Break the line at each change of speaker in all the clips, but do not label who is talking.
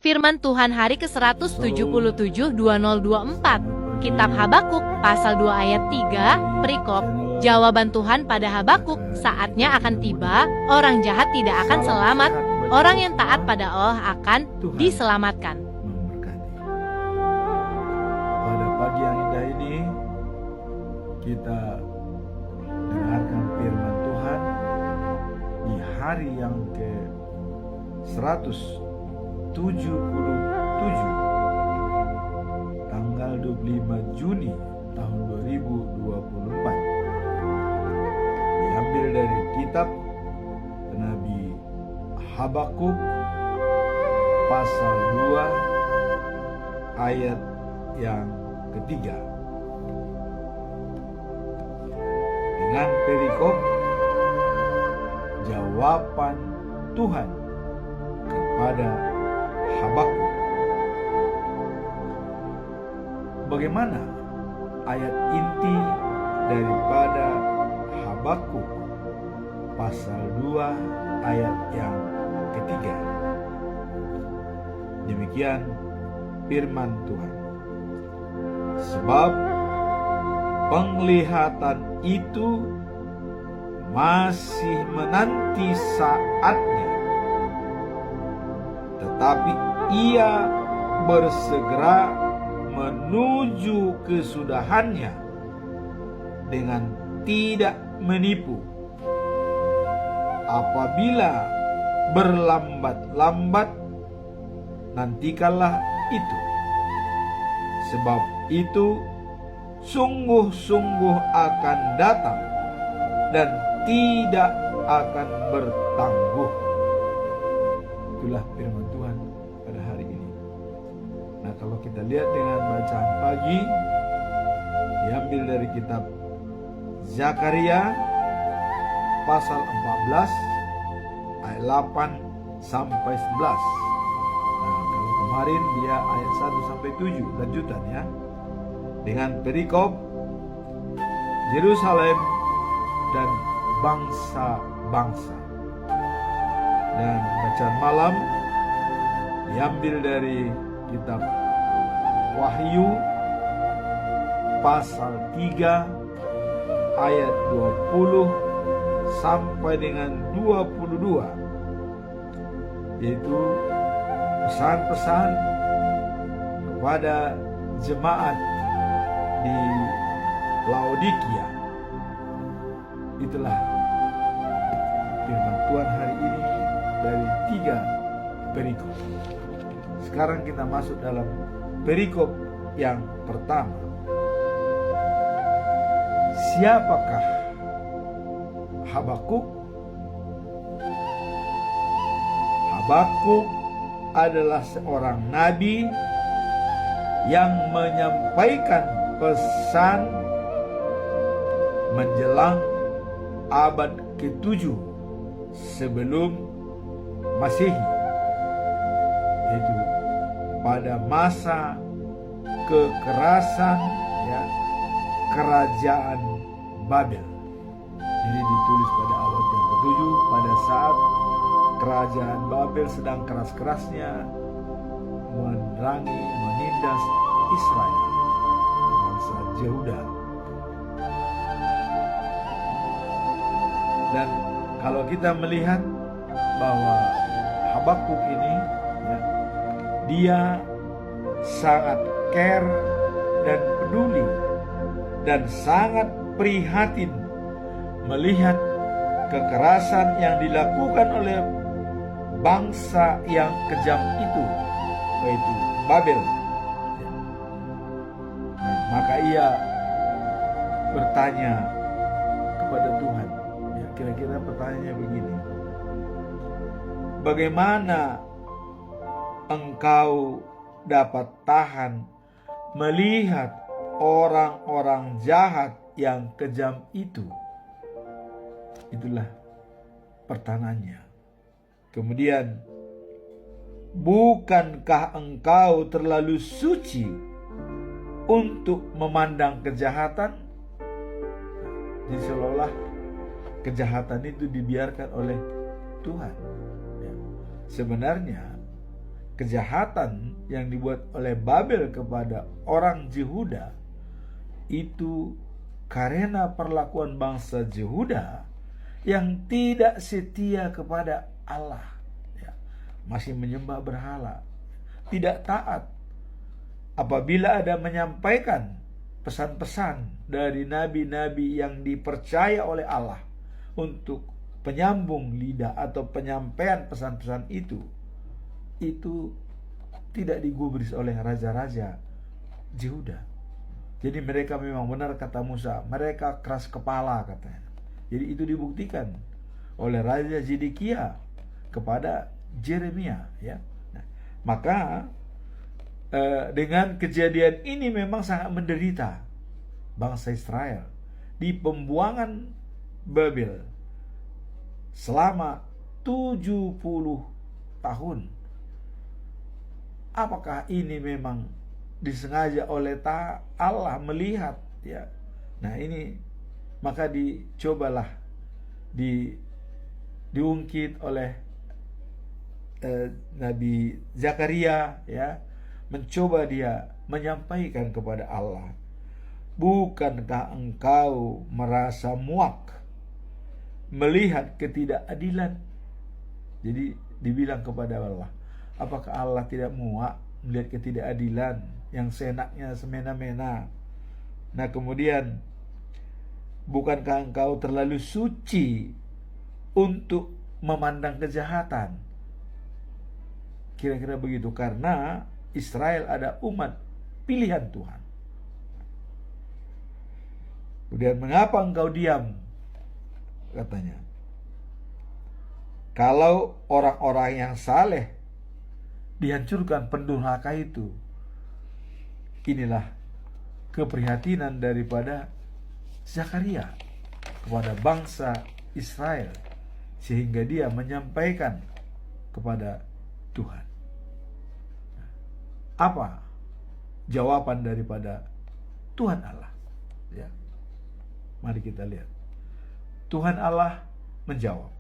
Firman Tuhan hari ke-177 2024. Kitab Habakuk pasal 2 ayat 3, perikop. Jawaban Tuhan pada Habakuk, saatnya akan tiba, orang jahat tidak akan selamat, orang yang taat pada Allah akan diselamatkan.
Pada pagi yang indah ini, kita dengarkan firman Tuhan di hari yang ke-177 tanggal 25 Juni tahun 2024, diambil dari kitab Nabi Habakuk pasal 2 ayat yang ketiga, dengan perikop jawaban Tuhan kepada Habakuk. Bagaimana ayat inti daripada Habakuk pasal 2 ayat yang ketiga? Demikian firman Tuhan. Sebab penglihatan itu masih menanti saatnya, tetapi ia bersegera menuju kesudahannya dengan tidak menipu. Apabila berlambat-lambat, nantikanlah itu. Sebab itu sungguh-sungguh akan datang dan tidak akan bertangguh. Itulah firman Tuhan pada hari ini. Nah, kalau kita lihat dengan bacaan pagi, diambil dari kitab Zakaria pasal 14 ayat 8 sampai 11. Nah, kalau kemarin dia ayat 1 sampai 7 lanjutan ya, dengan perikop Yerusalem dan bangsa-bangsa. Dan bacaan malam diambil dari kitab Wahyu pasal 3 ayat 20 sampai dengan 22, yaitu pesan-pesan kepada jemaat di Laodikia. Itulah firman Tuhan hari ini dari 3 perikop. Sekarang kita masuk dalam perikop yang pertama. Siapakah Habakuk? Habakuk adalah seorang nabi yang menyampaikan pesan menjelang abad ke-7 sebelum Masehi, yaitu pada masa kekerasan ya, kerajaan Babel. Ini ditulis pada abad yang ke-7 pada saat kerajaan Babel sedang keras-kerasnya menerangi, menindas Israel, bangsa Yehuda. Dan kalau kita melihat bahwa Habakuk ini ya, dia sangat care dan peduli dan sangat prihatin melihat kekerasan yang dilakukan oleh bangsa yang kejam itu, yaitu Babel. Nah, maka ia bertanya kepada Tuhan. Ya, kira-kira pertanyaannya begini: bagaimana engkau dapat tahan melihat orang-orang jahat yang kejam itu? Itulah pertanyaannya. Kemudian, bukankah engkau terlalu suci untuk memandang kejahatan? Jadi seolah-olah kejahatan itu dibiarkan oleh Tuhan. Ya. Sebenarnya kejahatan yang dibuat oleh Babel kepada orang Yehuda itu karena perlakuan bangsa Yehuda yang tidak setia kepada Allah, ya, masih menyembah berhala, tidak taat apabila ada menyampaikan pesan-pesan dari nabi-nabi yang dipercaya oleh Allah untuk penyambung lidah atau penyampaian pesan-pesan itu tidak digubris oleh raja-raja Yehuda. Jadi mereka memang benar kata Musa, mereka keras kepala katanya. Jadi itu dibuktikan oleh Raja Zedekia kepada Yeremia, ya. Nah, maka dengan kejadian ini memang sangat menderita bangsa Israel di pembuangan Babel selama 70 tahun. Apakah ini memang disengaja oleh Allah melihat, ya? Nah, ini maka dicobalah diungkit oleh Nabi Zakaria, ya, mencoba dia menyampaikan kepada Allah, bukankah engkau merasa muak melihat ketidakadilan? Jadi dibilang kepada Allah, apakah Allah tidak muak melihat ketidakadilan yang seenaknya semena-mena? Nah, kemudian, bukankah engkau terlalu suci untuk memandang kejahatan? Kira-kira begitu, karena Israel ada umat pilihan Tuhan. Kemudian, mengapa engkau diam? Katanya, kalau orang-orang yang saleh dihancurkan pendurhaka itu. Inilah keprihatinan daripada Zakaria kepada bangsa Israel, sehingga dia menyampaikan kepada Tuhan. Apa jawaban daripada Tuhan Allah? Ya, mari kita lihat. Tuhan Allah menjawab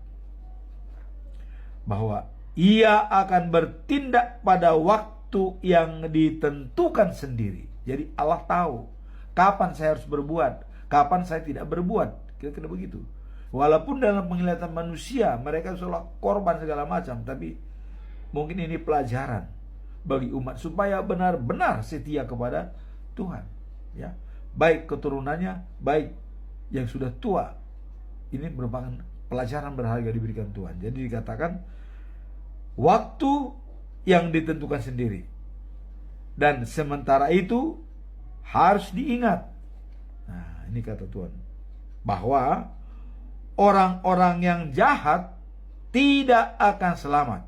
bahwa Ia akan bertindak pada waktu yang ditentukan sendiri. Jadi Allah tahu kapan saya harus berbuat, kapan saya tidak berbuat. Kira-kira begitu. Walaupun dalam penglihatan manusia mereka seolah korban segala macam, tapi mungkin ini pelajaran bagi umat supaya benar-benar setia kepada Tuhan, ya. Baik keturunannya, baik yang sudah tua. Ini merupakan pelajaran berharga diberikan Tuhan. Jadi dikatakan waktu yang ditentukan sendiri, dan sementara itu harus diingat. Nah, ini kata Tuhan, bahwa orang-orang yang jahat tidak akan selamat.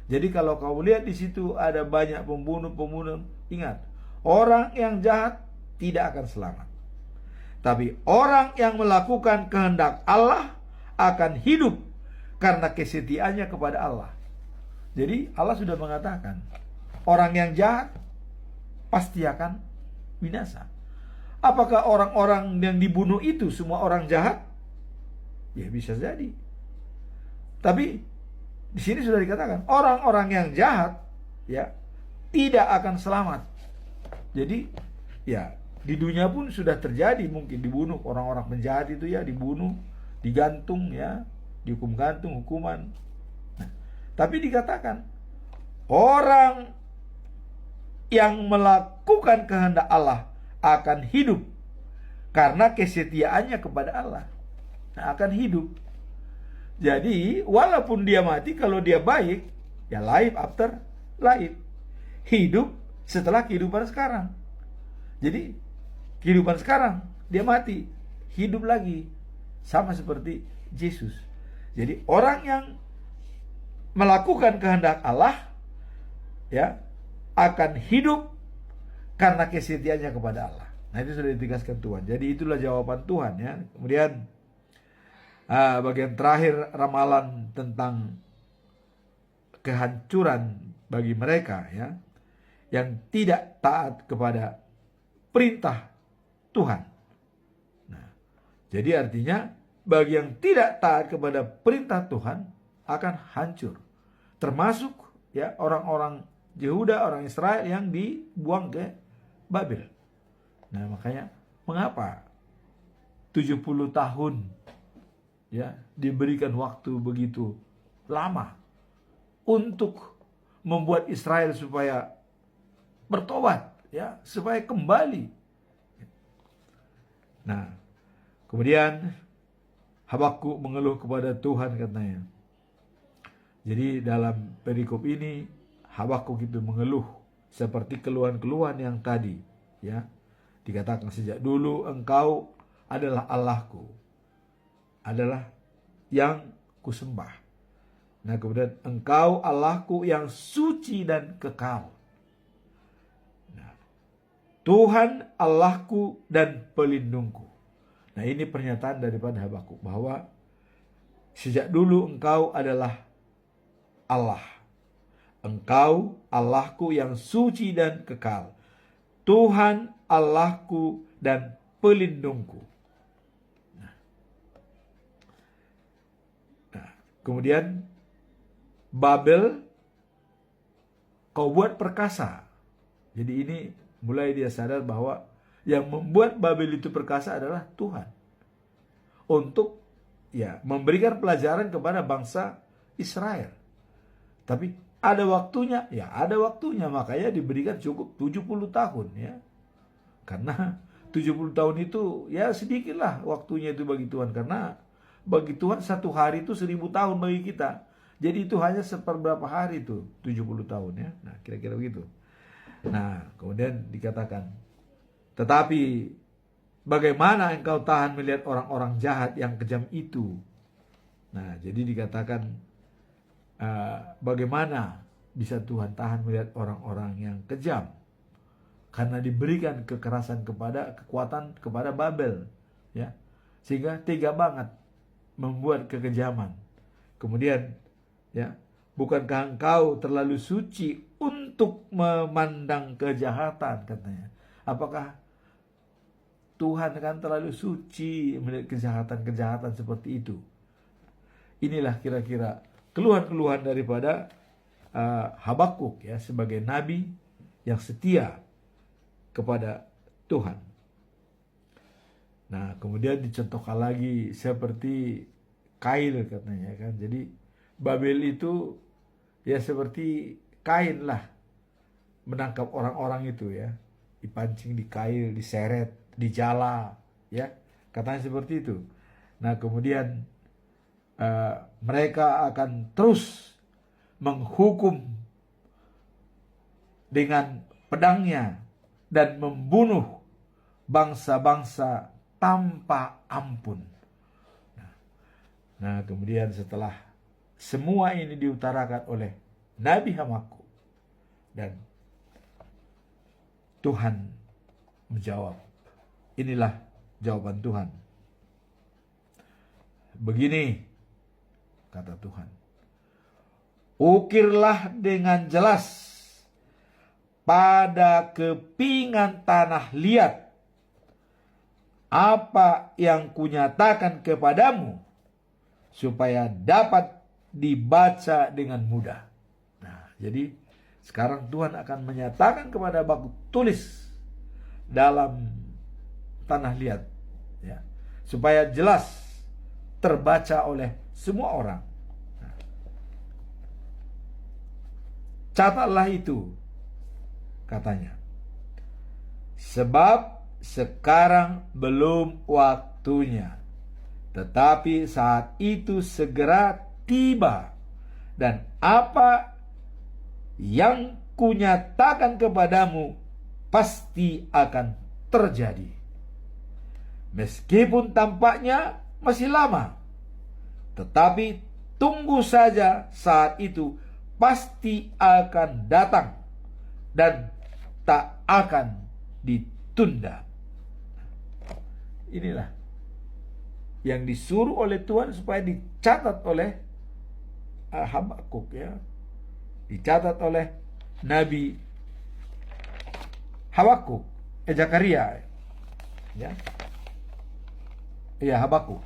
Jadi kalau kau lihat di situ ada banyak pembunuh, ingat, orang yang jahat tidak akan selamat. Tapi orang yang melakukan kehendak Allah akan hidup karena kesetiaannya kepada Allah. Jadi Allah sudah mengatakan, orang yang jahat pasti akan binasa. Apakah orang-orang yang dibunuh itu semua orang jahat? Ya, bisa jadi. Tapi di sini sudah dikatakan orang-orang yang jahat, ya, tidak akan selamat. Jadi ya, di dunia pun sudah terjadi mungkin dibunuh orang-orang penjahat itu, ya, dibunuh, digantung, ya, dihukum gantung, hukuman. Nah, tapi dikatakan orang yang melakukan kehendak Allah akan hidup karena kesetiaannya kepada Allah. Nah, akan hidup. Jadi walaupun dia mati, kalau dia baik, ya life after life, hidup setelah kehidupan sekarang. Jadi kehidupan sekarang dia mati, hidup lagi, sama seperti Yesus. Jadi orang yang melakukan kehendak Allah, ya, akan hidup karena kesetiaannya kepada Allah. Nah, itu sudah ditegaskan Tuhan. Jadi itulah jawaban Tuhan, ya. Kemudian bagian terakhir ramalan tentang kehancuran bagi mereka, ya, yang tidak taat kepada perintah Tuhan. Nah, jadi artinya bagi yang tidak taat kepada perintah Tuhan akan hancur. Termasuk, ya, orang-orang Yehuda, orang Israel yang dibuang ke Babel. Nah, makanya mengapa 70 tahun ya diberikan waktu begitu lama untuk membuat Israel supaya bertobat, ya, supaya kembali. Nah, kemudian Habakuk mengeluh kepada Tuhan katanya. Jadi dalam perikop ini Habakuk itu mengeluh seperti keluhan-keluhan yang tadi, ya. Dikatakan sejak dulu engkau adalah Allahku, adalah yang kusembah. Nah, kemudian engkau Allahku yang suci dan kekal. Nah, Tuhan Allahku dan pelindungku. Nah, ini pernyataan daripada Habakuk bahwa sejak dulu engkau adalah Allah. Engkau Allahku yang suci dan kekal. Tuhan Allahku dan pelindungku. Nah, kemudian Babel kau buat perkasa. Jadi ini mulai dia sadar bahwa yang membuat Babel itu perkasa adalah Tuhan. Untuk ya memberikan pelajaran kepada bangsa Israel. Tapi ada waktunya, ya ada waktunya, makanya diberikan cukup 70 tahun ya. Karena 70 tahun itu ya sedikitlah waktunya itu bagi Tuhan. Karena bagi Tuhan satu hari itu 1000 tahun bagi kita. Jadi itu hanya seperberapa hari itu 70 tahun ya. Nah, kira-kira begitu. Nah, kemudian dikatakan, tetapi bagaimana engkau tahan melihat orang-orang jahat yang kejam itu? Nah, jadi dikatakan bagaimana bisa Tuhan tahan melihat orang-orang yang kejam? Karena diberikan kekerasan kekuatan kepada Babel, ya, sehingga tega banget membuat kekejaman. Kemudian, ya, bukankah engkau terlalu suci untuk memandang kejahatan, katanya? Apakah Tuhan kan terlalu suci melihat kejahatan-kejahatan seperti itu? Inilah kira-kira keluhan-keluhan daripada Habakuk ya, sebagai nabi yang setia kepada Tuhan. Nah, kemudian dicontohkan lagi seperti Kain katanya kan. Jadi Babel itu ya seperti Kain lah menangkap orang-orang itu ya, dipancing, dikail, diseret, dijala ya, katanya seperti itu. Nah, kemudian mereka akan terus menghukum dengan pedangnya dan membunuh bangsa-bangsa tanpa ampun. Nah, kemudian setelah semua ini diutarakan oleh Nabi Habakuk, dan Tuhan menjawab. Inilah jawaban Tuhan. Begini kata Tuhan, ukirlah dengan jelas pada kepingan tanah liat apa yang kunyatakan kepadamu, supaya dapat dibaca dengan mudah. Nah, jadi sekarang Tuhan akan menyatakan kepada Habakuk, tulis dalam tanah liat ya, supaya jelas terbaca oleh semua orang. Nah, catatlah itu, katanya, sebab sekarang belum waktunya, tetapi saat itu segera tiba, dan apa yang kunyatakan kepadamu pasti akan terjadi. Meskipun tampaknya masih lama, tetapi tunggu saja, saat itu pasti akan datang dan tak akan ditunda. Inilah yang disuruh oleh Tuhan supaya dicatat oleh Habakuk ya, dicatat oleh Nabi Habakuk, Zakaria ya. Ya, Habakuk.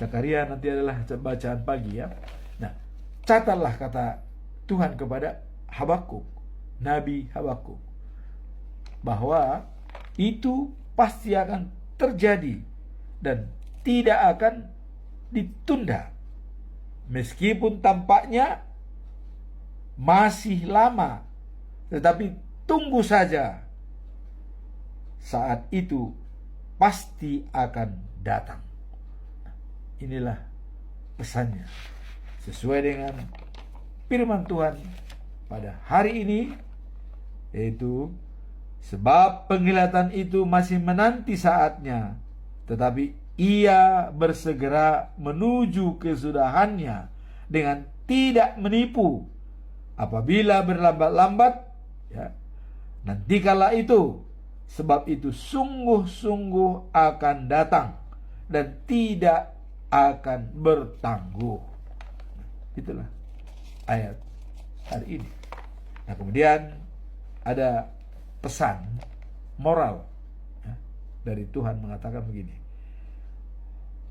Zakaria nanti adalah bacaan pagi ya. Nah, catatlah kata Tuhan kepada Habakuk Nabi Habakuk bahwa itu pasti akan terjadi dan tidak akan ditunda. Meskipun tampaknya masih lama, tetapi tunggu saja. Saat itu pasti akan datang. Inilah pesannya sesuai dengan firman Tuhan pada hari ini, yaitu sebab penglihatan itu masih menanti saatnya, tetapi ia bersegera menuju kesudahannya dengan tidak menipu. Apabila berlambat-lambat, ya, nantikala itu, sebab itu sungguh-sungguh akan datang dan tidak akan bertangguh. Itulah ayat hari ini. Nah, kemudian ada pesan moral, ya, dari Tuhan mengatakan begini: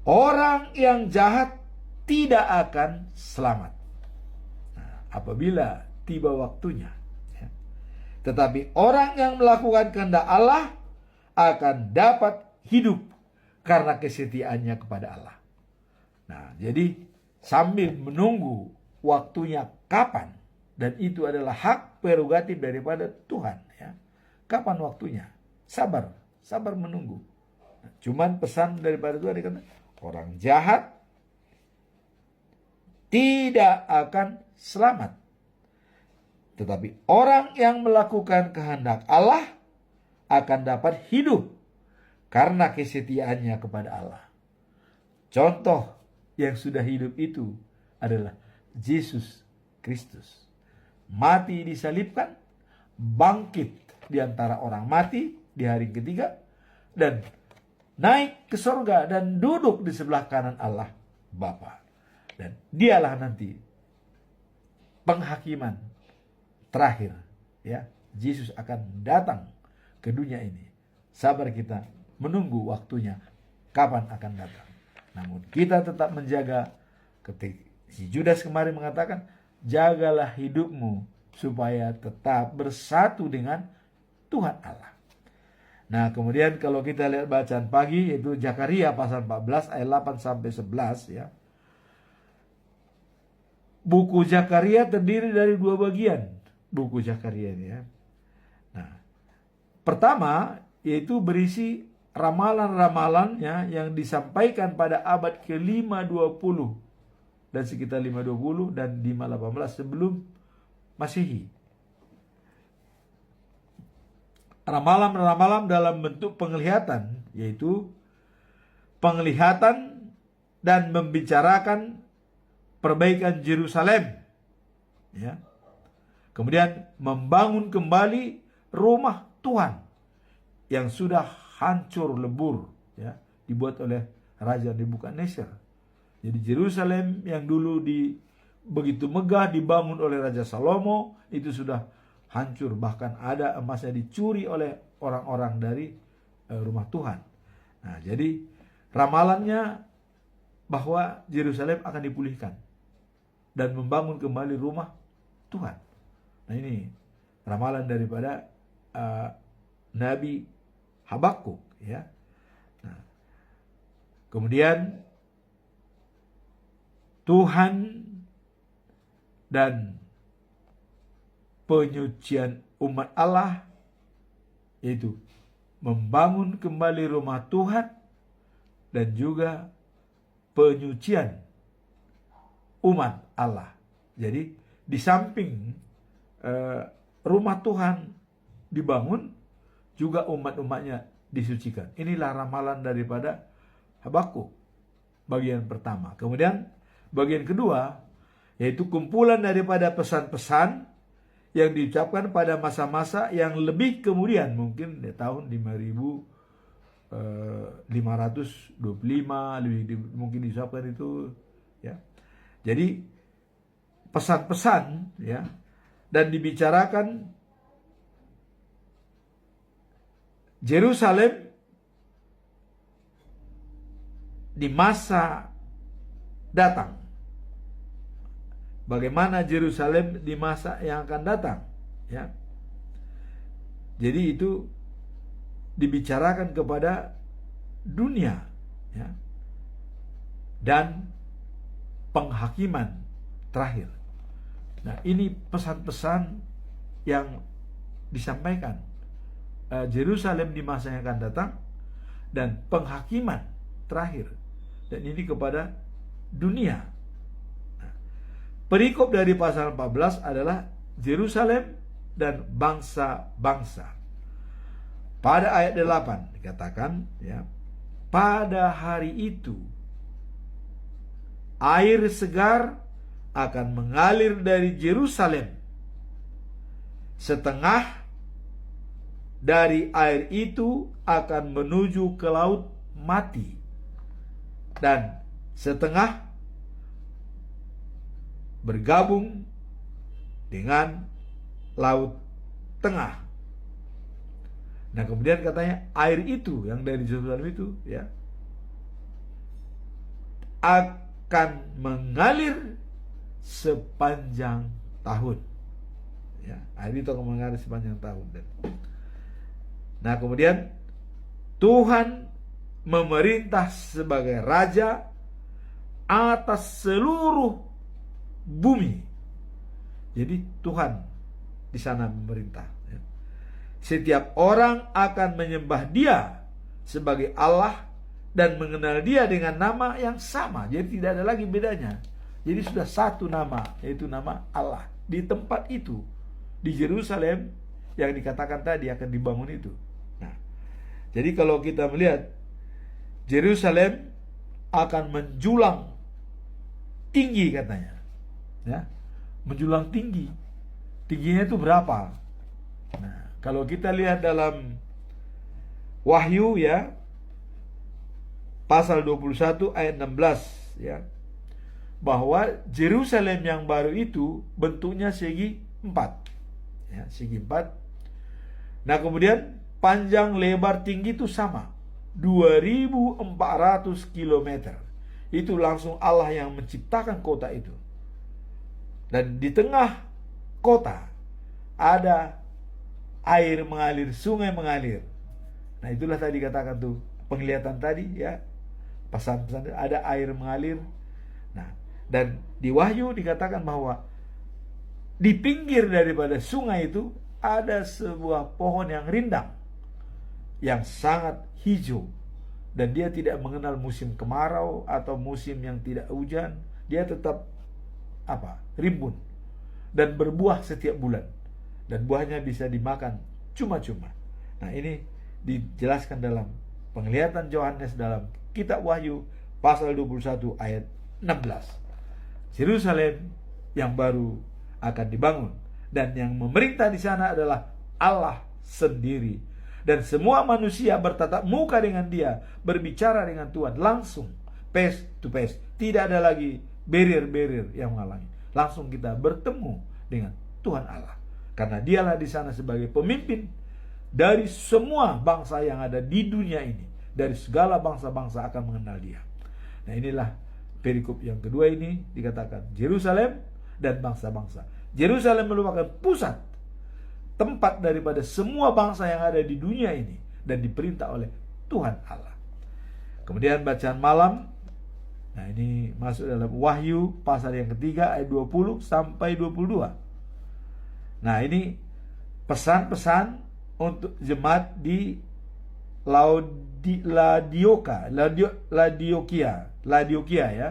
orang yang jahat tidak akan selamat, nah, apabila tiba waktunya, ya. Tetapi orang yang melakukan kehendak Allah akan dapat hidup karena kesetiaannya kepada Allah. Nah, jadi sambil menunggu waktunya kapan, dan itu adalah hak prerogatif daripada Tuhan, ya. Kapan waktunya? Sabar menunggu. Nah, cuman pesan daripada Tuhan dikatakan, orang jahat tidak akan selamat, tetapi orang yang melakukan kehendak Allah akan dapat hidup karena kesetiaannya kepada Allah. Contoh yang sudah hidup itu adalah Yesus Kristus. Mati disalibkan, bangkit di antara orang mati di hari ketiga, dan naik ke surga dan duduk di sebelah kanan Allah Bapa. Dan dialah nanti penghakiman terakhir, ya. Yesus akan datang ke dunia ini. Sabar kita menunggu waktunya kapan akan datang. Namun kita tetap menjaga, ketika si Judas kemarin mengatakan, jagalah hidupmu supaya tetap bersatu dengan Tuhan Allah. Nah, kemudian kalau kita lihat bacaan pagi, yaitu Zakaria pasal 14 ayat 8 sampai 11, ya. Buku Zakaria terdiri dari 2 bagian. Buku Zakaria ini, ya. Nah, pertama yaitu berisi ramalan-ramalannya yang disampaikan pada abad ke-520 dan sekitar 520 dan 518 sebelum Masehi. Ramalan-ramalan dalam bentuk penglihatan, yaitu penglihatan dan membicarakan perbaikan Yerusalem, ya. Kemudian membangun kembali rumah Tuhan yang sudah hancur lebur, ya, dibuat oleh Raja Nebukadnezar. Jadi Yerusalem yang dulu begitu megah dibangun oleh Raja Salomo itu sudah hancur, bahkan ada emasnya dicuri oleh orang-orang dari rumah Tuhan. Nah, jadi ramalannya bahwa Yerusalem akan dipulihkan dan membangun kembali rumah Tuhan. Nah, ini ramalan daripada Nabi Habakuk, ya. Nah, kemudian Tuhan dan penyucian umat Allah, yaitu membangun kembali rumah Tuhan dan juga penyucian umat Allah. Jadi di samping rumah Tuhan dibangun, juga umat-umatnya disucikan. Inilah ramalan daripada Habakuk bagian pertama. Kemudian bagian kedua yaitu kumpulan daripada pesan-pesan yang diucapkan pada masa-masa yang lebih kemudian, mungkin di tahun 5525 lebih mungkin diucapkan itu, ya. Jadi pesan-pesan, ya, dan dibicarakan Yerusalem di masa datang. Bagaimana Yerusalem di masa yang akan datang, ya. Jadi itu dibicarakan kepada dunia, ya, dan penghakiman terakhir. Nah, ini pesan-pesan yang disampaikan Yerusalem di masa yang akan datang dan penghakiman terakhir, dan ini kepada dunia. Nah, perikop dari pasal 14 adalah Yerusalem dan bangsa-bangsa. Pada ayat 8 dikatakan, ya, pada hari itu air segar akan mengalir dari Yerusalem. Setengah dari air itu akan menuju ke laut mati, dan setengah bergabung dengan laut tengah. Nah, kemudian katanya air itu yang dari Yerusalem itu, ya, akan mengalir sepanjang tahun. Ya, air itu akan mengalir sepanjang tahun. Nah, kemudian Tuhan memerintah sebagai raja atas seluruh bumi. Jadi Tuhan di sana memerintah. Setiap orang akan menyembah Dia sebagai Allah dan mengenal Dia dengan nama yang sama. Jadi tidak ada lagi bedanya. Jadi sudah satu nama, yaitu nama Allah. Di tempat itu, di Yerusalem yang dikatakan tadi akan dibangun itu. Nah, jadi kalau kita melihat Yerusalem akan menjulang tinggi katanya, ya, menjulang tinggi. Tingginya itu berapa? Nah, kalau kita lihat dalam Wahyu, ya, pasal 21 ayat 16, ya, bahwa Yerusalem yang baru itu bentuknya segi 4, ya, segi 4. Nah, kemudian panjang lebar tinggi itu sama, 2400 km. Itu langsung Allah yang menciptakan kota itu. Dan di tengah kota ada air mengalir, sungai mengalir. Nah, itulah tadi katakan tuh, penglihatan tadi, ya, pesan-pesan ada air mengalir. Nah, dan di Wahyu dikatakan bahwa di pinggir daripada sungai itu ada sebuah pohon yang rindang, yang sangat hijau, dan dia tidak mengenal musim kemarau atau musim yang tidak hujan. Dia tetap rimbun dan berbuah setiap bulan, dan buahnya bisa dimakan cuma-cuma. Nah, ini dijelaskan dalam penglihatan Yohanes dalam kitab Wahyu pasal 21 ayat 16. Yerusalem yang baru akan dibangun, dan yang memerintah di sana adalah Allah sendiri, dan semua manusia bertatap muka dengan Dia, berbicara dengan Tuhan langsung, face to face. Tidak ada lagi barrier-barrier yang menghalangi. Langsung kita bertemu dengan Tuhan Allah, karena Dialah di sana sebagai pemimpin dari semua bangsa yang ada di dunia ini. Dari segala bangsa-bangsa akan mengenal Dia. Nah, inilah perikop yang kedua ini dikatakan Yerusalem dan bangsa-bangsa. Yerusalem merupakan pusat, tempat daripada semua bangsa yang ada di dunia ini, dan diperintah oleh Tuhan Allah. Kemudian bacaan malam, nah ini masuk dalam Wahyu pasal yang ketiga ayat 20 sampai 22. Nah, ini pesan-pesan untuk jemaat di Laodikea, ya.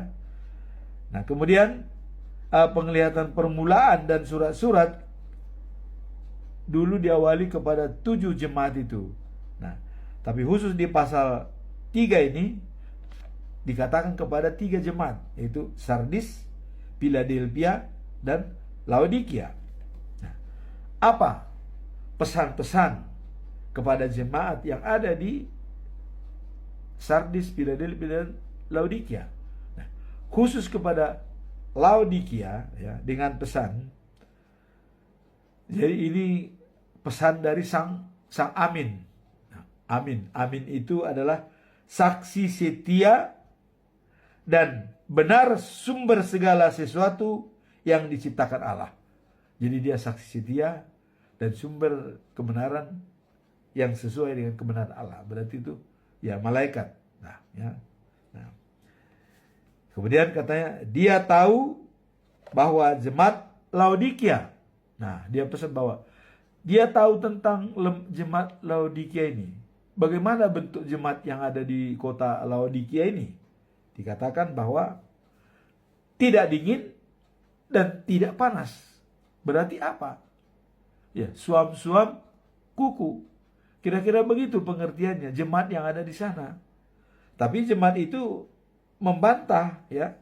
Nah, kemudian penglihatan permulaan dan surat-surat dulu diawali kepada 7 jemaat itu. Nah, tapi khusus di pasal 3 ini dikatakan kepada 3 jemaat, yaitu Sardis, Philadelphia, dan Laodikea. Nah, apa pesan-pesan kepada jemaat yang ada di Sardis, Philadelphia, dan Laodikea? Nah, khusus kepada Laodikea, ya, dengan pesan. Jadi ini pesan dari sang Amin. Nah, Amin itu adalah saksi setia dan benar sumber segala sesuatu yang diciptakan Allah. Jadi dia saksi setia dan sumber kebenaran yang sesuai dengan kebenaran Allah. Berarti itu ya malaikat. Nah, ya. Nah. Kemudian katanya dia tahu bahwa jemaat Laodikia. Nah, dia pesan bahwa dia tahu tentang jemaat Laodikia ini. Bagaimana bentuk jemaat yang ada di kota Laodikia ini? Dikatakan bahwa tidak dingin dan tidak panas. Berarti apa? Ya, suam-suam kuku. Kira-kira begitu pengertiannya jemaat yang ada di sana. Tapi jemaat itu membantah, ya.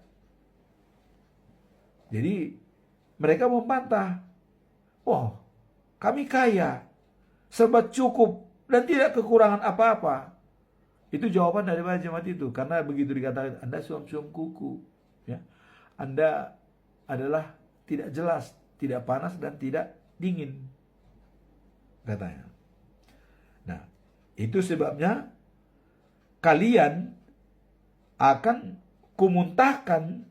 Jadi mereka membantah. Oh, kami kaya, serba cukup dan tidak kekurangan apa-apa. Itu jawaban dari jemaat itu. Karena begitu dikatakan, Anda suam-suam kuku, ya. Anda adalah tidak jelas, tidak panas dan tidak dingin, katanya. Nah, itu sebabnya kalian akan kumuntahkan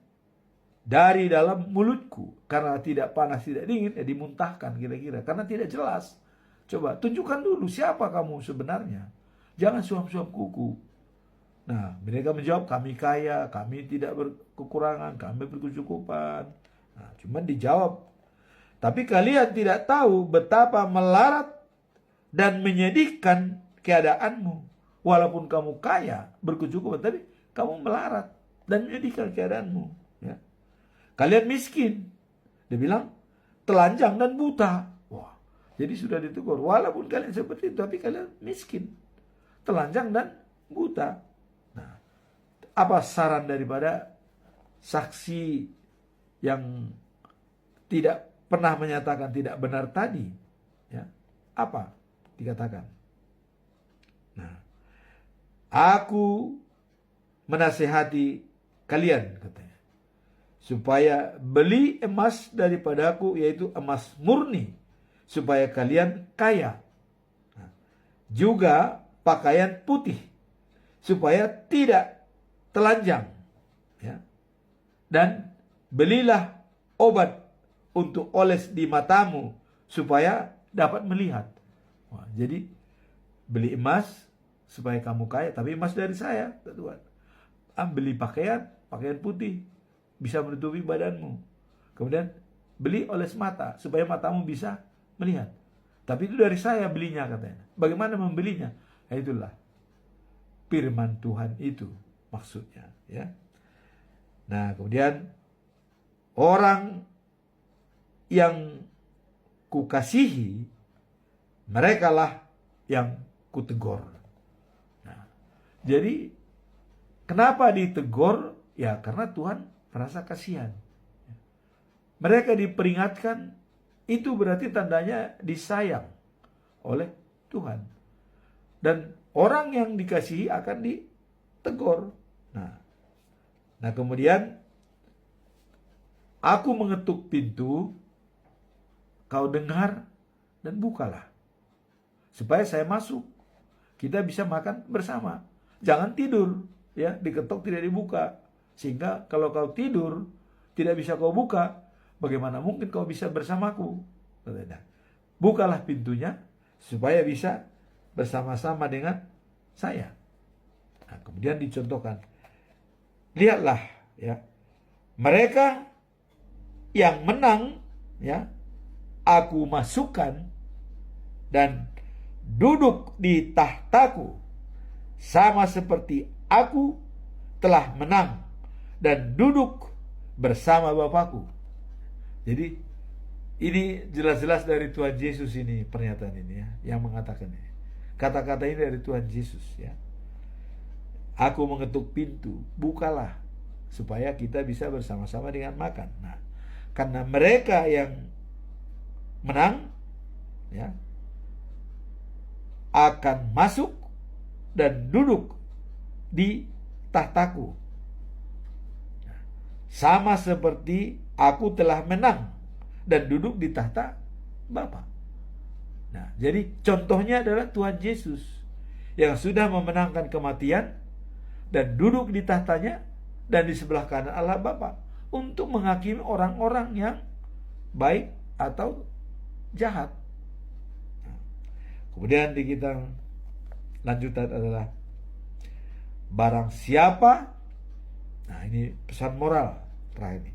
dari dalam mulutku. Karena tidak panas, tidak dingin, ya dimuntahkan kira-kira. Karena tidak jelas. Coba tunjukkan dulu siapa kamu sebenarnya. Jangan suam-suam kuku. Nah, mereka menjawab, kami kaya, kami tidak berkekurangan, kami berkecukupan. Nah, cuma dijawab, tapi kalian tidak tahu betapa melarat dan menyedihkan keadaanmu. Walaupun kamu kaya, berkecukupan, tapi kamu melarat dan menyedihkan keadaanmu. Ya. Kalian miskin. Dia bilang, telanjang dan buta. Wah, jadi sudah ditegur. Walaupun kalian seperti itu, tapi kalian miskin, telanjang dan buta. Nah, apa saran daripada saksi yang tidak pernah menyatakan tidak benar tadi? Ya, apa dikatakan? Nah, aku menasihati kalian, katanya, supaya beli emas daripadaku, yaitu emas murni, supaya kalian kaya. Nah, juga pakaian putih, supaya tidak telanjang, ya. Dan belilah obat untuk oles di matamu, supaya dapat melihat. Wah, jadi beli emas supaya kamu kaya, tapi emas dari saya, Tuhan. Beli pakaian putih, bisa menutupi badanmu. Kemudian beli oles mata, supaya matamu bisa melihat. Tapi itu dari saya belinya, katanya. Bagaimana membelinya? Ya, itulah firman Tuhan itu maksudnya, ya. Nah, kemudian orang yang kukasihi, merekalah yang kutegur. Nah, jadi kenapa ditegur? Ya, karena Tuhan merasa kasihan. Mereka diperingatkan, itu berarti tandanya disayang oleh Tuhan. Dan orang yang dikasihi akan ditegur. Nah, kemudian aku mengetuk pintu, kau dengar dan bukalah, supaya saya masuk, kita bisa makan bersama. Jangan tidur, ya, diketok tidak dibuka, sehingga kalau kau tidur tidak bisa kau buka, bagaimana mungkin kau bisa bersamaku? Bukalah pintunya supaya bisa bersama-sama dengan saya. Nah, kemudian dicontohkan, lihatlah, ya, mereka yang menang, ya, aku masukkan dan duduk di tahtaku, sama seperti aku telah menang dan duduk bersama Bapakku. Jadi ini jelas-jelas dari Tuhan Yesus ini, pernyataan ini, ya, yang mengatakan ini. Kata-kata ini dari Tuhan Yesus, ya. Aku mengetuk pintu, bukalah, supaya kita bisa bersama-sama dengan makan. Nah, karena mereka yang menang, ya, akan masuk dan duduk di tahtaku, sama seperti aku telah menang dan duduk di tahta Bapa. Nah, jadi contohnya adalah Tuhan Yesus yang sudah memenangkan kematian dan duduk di tahtanya dan di sebelah kanan Allah Bapa untuk menghakimi orang-orang yang baik atau jahat. Kemudian di kita lanjutan adalah barang siapa, nah ini pesan moral terakhir ini,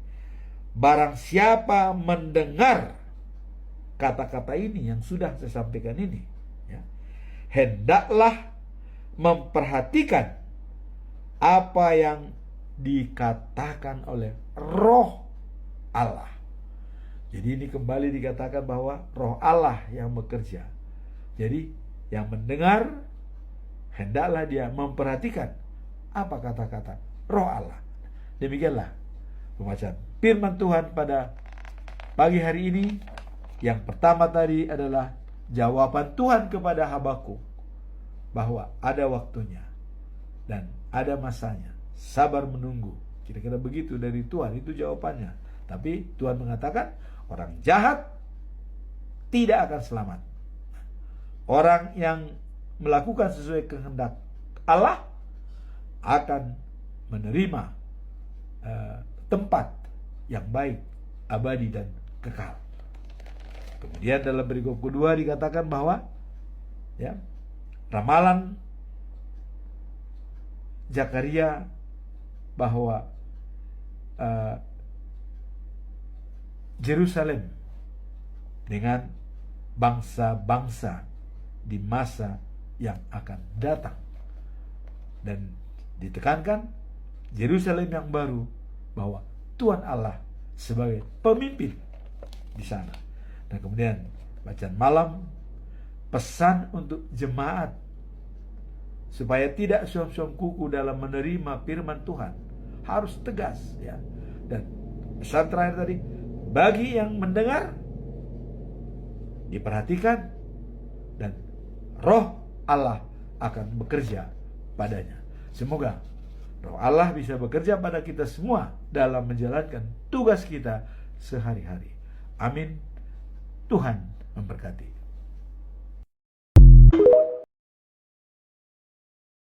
barang siapa mendengar kata-kata ini yang sudah saya sampaikan ini, ya, hendaklah memperhatikan apa yang dikatakan oleh Roh Allah. Jadi ini kembali dikatakan bahwa Roh Allah yang bekerja. Jadi yang mendengar hendaklah dia memperhatikan apa kata-kata Roh Allah. Demikianlah pembacaan firman Tuhan pada pagi hari ini. Yang pertama tadi adalah jawaban Tuhan kepada Habakuk bahwa ada waktunya dan ada masanya. Sabar menunggu. Kira-kira begitu dari Tuhan, itu jawabannya. Tapi Tuhan mengatakan orang jahat tidak akan selamat. Orang yang melakukan sesuai kehendak Allah akan menerima tempat yang baik, abadi dan kekal. Kemudian dalam perikop kedua dikatakan bahwa ya, ramalan Zakaria bahwa Yerusalem dengan bangsa-bangsa di masa yang akan datang, dan ditekankan Yerusalem yang baru bahwa Tuhan Allah sebagai pemimpin di sana. Dan kemudian bacaan malam, pesan untuk jemaat supaya tidak suam-suam kuku dalam menerima firman Tuhan, harus tegas, ya. Dan pesan terakhir tadi, bagi yang mendengar diperhatikan dan Roh Allah akan bekerja padanya. Semoga Roh Allah bisa bekerja pada kita semua dalam menjalankan tugas kita sehari-hari. Amin. Tuhan memberkati.